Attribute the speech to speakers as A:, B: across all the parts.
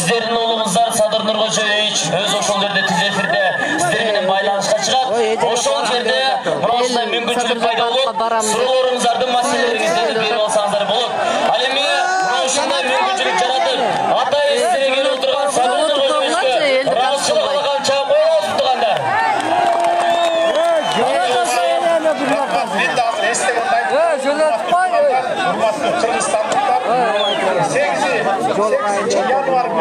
A: сіздердің ұлыңыздар Садыр Нұрғожаевич өз ошол жерде тез эфирде сіздер менен байланышка чыгат. Ошол жерде мынандай мүмкүнчүлүк пайда болуп, суроолоруңуздардын маселелериңизди берип алсаңыздар болот. Ал эми ушундай мүмкүнчүлүк жаратып, ата эсине келип отурган Садыр Нұрғожаевичке ыраазычылык кылган чак коебуз тугандар.
B: Мен да азыр эстеген урматтуу кыргызстандыктар 8 январь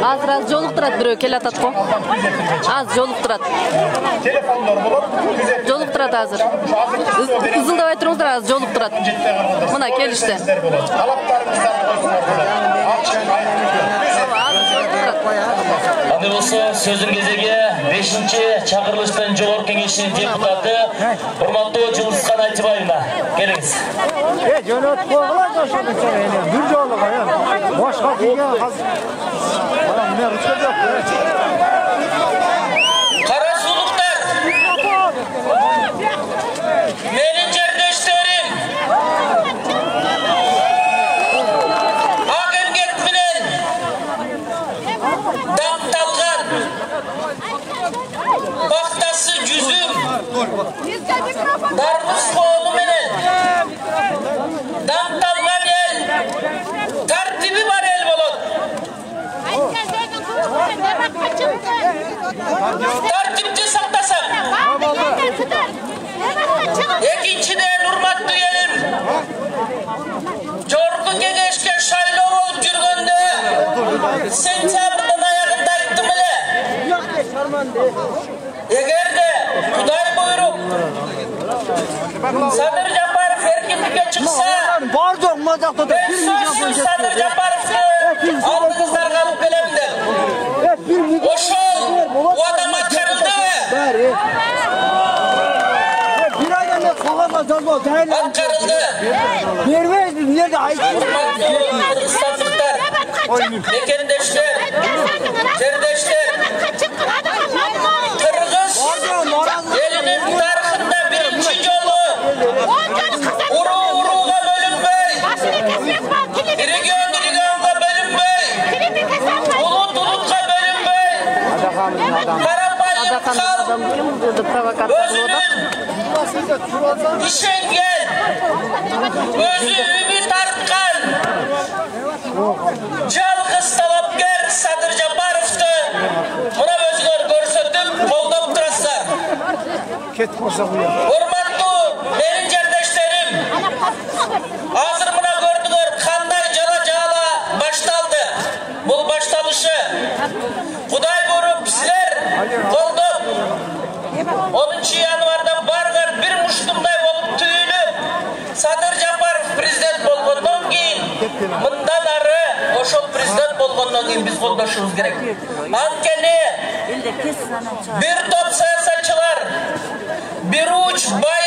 C: Азыр жолуктурат бирөө келатат го. Аз жолуктурат.
B: Телефондор болот.
C: Жолуктурат азыр. Ызылдабай туруңуздар, азыр жолуктурат. Мына келишти.
B: Талаптарыңыздар
A: Аны болсо сөзүн кезеге 5-чакырылыштын жогорку кеңешинин депутаты урматтуу Жылысхан Айтыбаевна келиңиз.
D: Жөнөт койгула ошондо эне бир жолу го. Башка кийген азыр. Мына мен ручка жок.
A: Кара сулуктар. Менин жердештерим. Ак эмгек менен дамталган бактасы жүзүм. Дарбыз колу менен дамталган эл тартиби бар эл болот. Тартипти сактасак. Экинчиден урматтуу элим, жогорку кеңешке шайлоо болуп жүргөндө сентябрдын аягында айттым эле. Эгерде Кудай буйруп Садыр Жапаров эркиндикке чыкса,
D: Бар жок мына жакта да.
A: Садыр Жапаровду алдыңыздарга алып келем деп. Ошол адам аткарылдыбы?
D: Bir aydan ne kogama жазбоо дайын.
A: Аткарылды.
D: Бербейбиз бул жерде айтып.
A: Кыргызстандыктар, мекендештер, жердештер, Кыргыз элинин тарыхында биринчи жолу урууга бөлүнбөй, регионго бөлүнбөй, улут улутка бөлүнбөй, карапайым калк өзүнүн ишенген, өзү үмүт арткан жалгыз талапкер Садыр Жапаровду мына өзүңөр көрсөтүп колдоп турасыздар.
D: Кетип болсо буя.
A: Урматтуу менин жердештерим, азыр мына көрдүңөр кандай жала башталды. Бул башталышы. Кудай буйруп силер колдоп 10 январда баргар бир муштумдай болуп түйүлүп, Садыр Жапаров президент болгондон кийин мындан ары ошол президент болгондон кийин биз колдошубуз керек. Анткени бир топ саясатчылар, бир уч бай